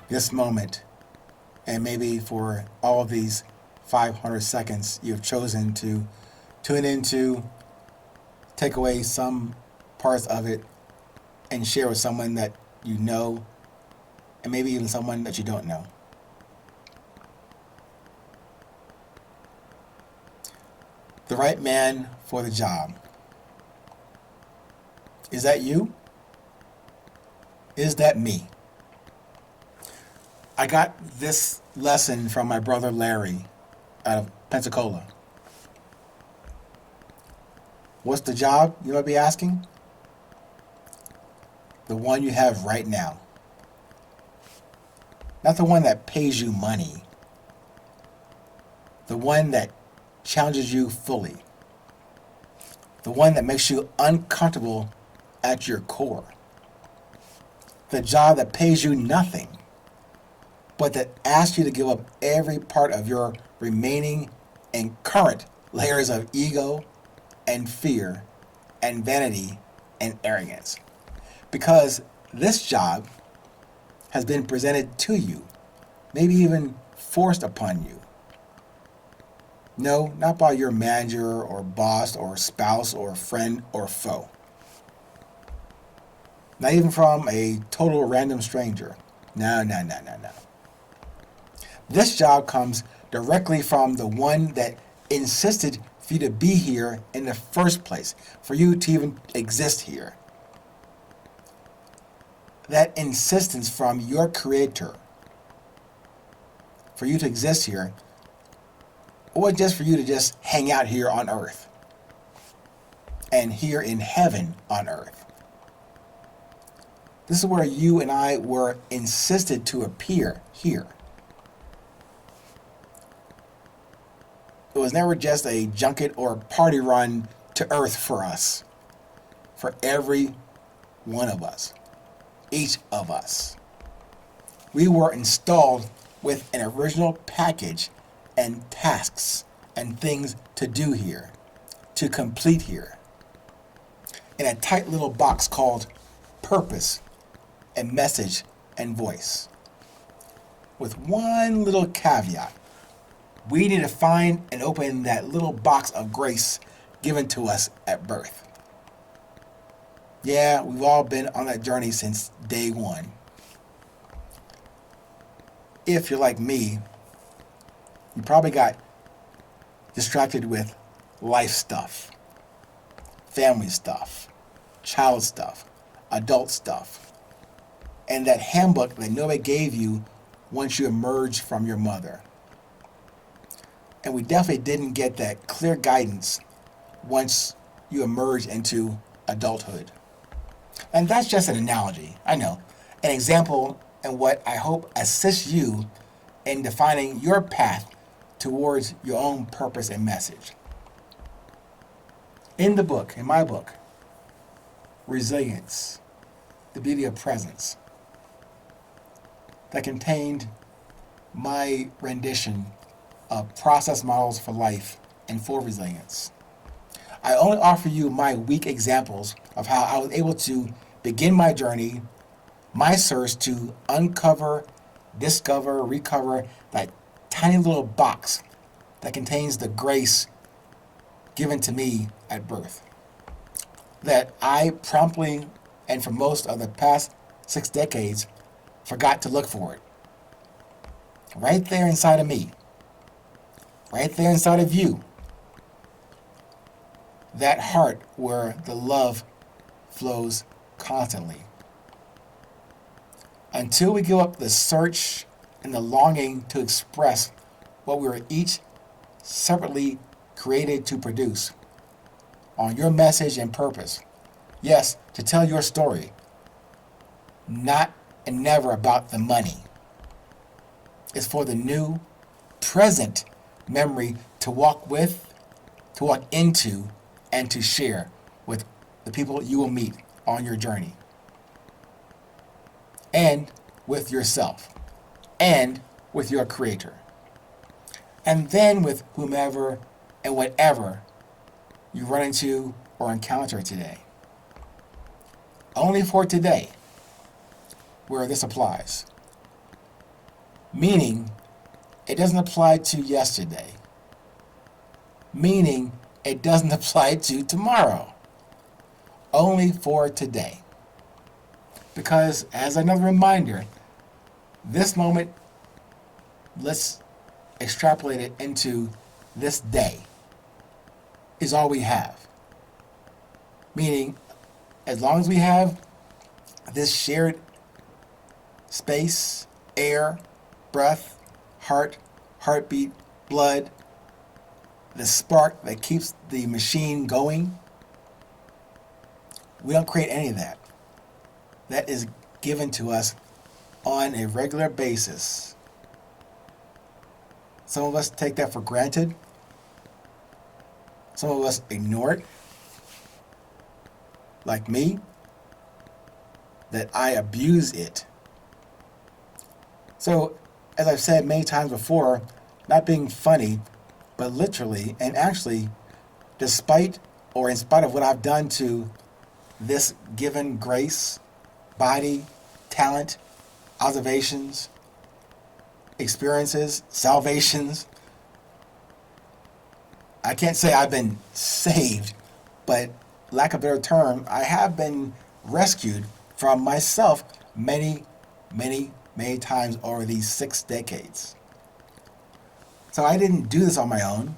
this moment, and maybe for all of these 500 seconds, you have chosen to tune into, take away some parts of it, and share with someone that you know, and maybe even someone that you don't know. The right man for the job. Is that you? Is that me? I got this lesson from my brother Larry out of Pensacola. What's the job, you might be asking? The one you have right now. Not the one that pays you money. The one that challenges you fully. The one that makes you uncomfortable at your core. The job that pays you nothing, but that asks you to give up every part of your remaining and current layers of ego and fear and vanity and arrogance. Because this job has been presented to you, maybe even forced upon you. No, not by your manager or boss or spouse or friend or foe. Not even from a total random stranger. No. This job comes directly from the one that insisted for you to be here in the first place, for you to even exist here. That insistence from your creator for you to exist here, or just for you to just hang out here on earth and here in heaven on earth. This is where you and I were insisted to appear here. It was never just a junket or party run to earth for us, for every one of us, each of us. We were installed with an original package and tasks and things to do here, to complete here, in a tight little box called purpose and message and voice. With one little caveat. We need to find and open that little box of grace given to us at birth. Yeah, we've all been on that journey since day one. If you're like me, you probably got distracted with life stuff, family stuff, child stuff, adult stuff, and that handbook that nobody gave you once you emerged from your mother. And we definitely didn't get that clear guidance once you emerge into adulthood. And that's just an analogy, I know. An example and what I hope assists you in defining your path towards your own purpose and message. In the book, in my book, Resilience, the Beauty of Presence, that contained my rendition of process models for life and for resilience. I only offer you my weak examples of how I was able to begin my journey, my search to uncover, discover, recover that tiny little box that contains the grace given to me at birth. That I promptly, and for most of the past 6 decades, forgot to look for it. Right there inside of me. Right there inside of you. That heart where the love flows constantly. Until we give up the search and the longing to express what we were each separately created to produce on your message and purpose. Yes, to tell your story. Not and never about the money. It's for the new, present memory to walk with, to walk into, and to share with the people you will meet on your journey. And with yourself. And with your creator. And then with whomever and whatever you run into or encounter today. Only for today, where this applies. Meaning, it doesn't apply to yesterday. Meaning, it doesn't apply to tomorrow. Only for today. Because, as another reminder, this moment, let's extrapolate it into this day, is all we have. Meaning, as long as we have this shared space, air, breath, heart, heartbeat, blood, the spark that keeps the machine going, we don't create any of that. That is given to us on a regular basis. Some of us take that for granted. Some of us ignore it. Like me, that I abuse it. So, as I've said many times before, not being funny, but literally and actually, despite or in spite of what I've done to this given grace, body, talent, observations, experiences, salvations, I can't say I've been saved, but lack of a better term, I have been rescued from myself many, many, many times over these 6 decades. So I didn't do this on my own.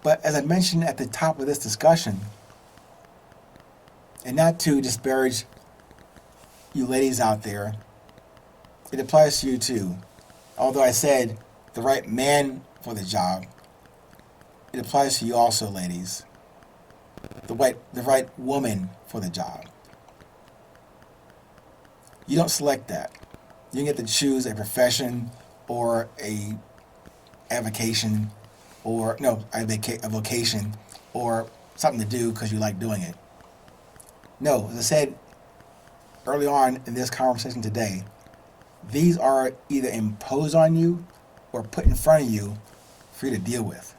But as I mentioned at the top of this discussion, and not to disparage you ladies out there, it applies to you too. Although I said the right man for the job, it applies to you also, ladies. The right woman for the job. You don't select that. You get to choose a profession or a vocation or a vocation or something to do because you like doing it. No, as I said early on in this conversation today, these are either imposed on you or put in front of you for you to deal with.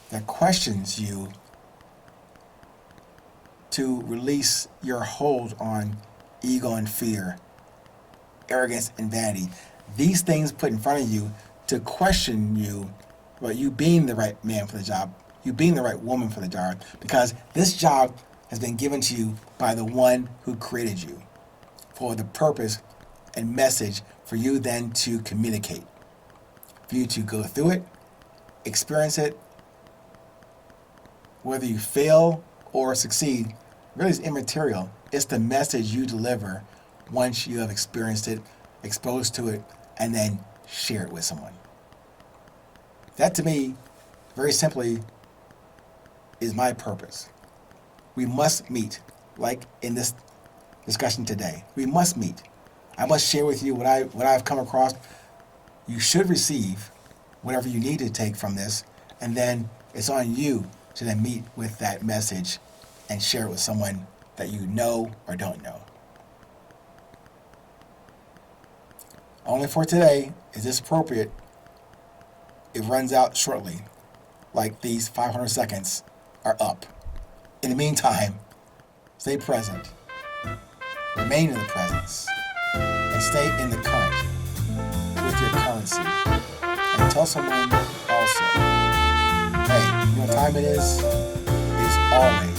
That questions you to release your hold on ego and fear, arrogance and vanity. These things put in front of you to question you about you being the right man for the job, you being the right woman for the job, because this job has been given to you by the one who created you for the purpose and message for you then to communicate, for you to go through it, experience it, whether you fail or succeed, really is immaterial. It's the message you deliver once you have experienced it, exposed to it, and then share it with someone. That to me, very simply, is my purpose. We must meet, like in this discussion today. We must meet. I must share with you what I've come across. You should receive whatever you need to take from this, and then it's on you to then meet with that message and share it with someone that you know or don't know. Only for today is this appropriate. It runs out shortly, like these 500 seconds are up. In the meantime, stay present, remain in the presence, and stay in the current with your currency. And tell someone also, hey, you know what time it is? It's always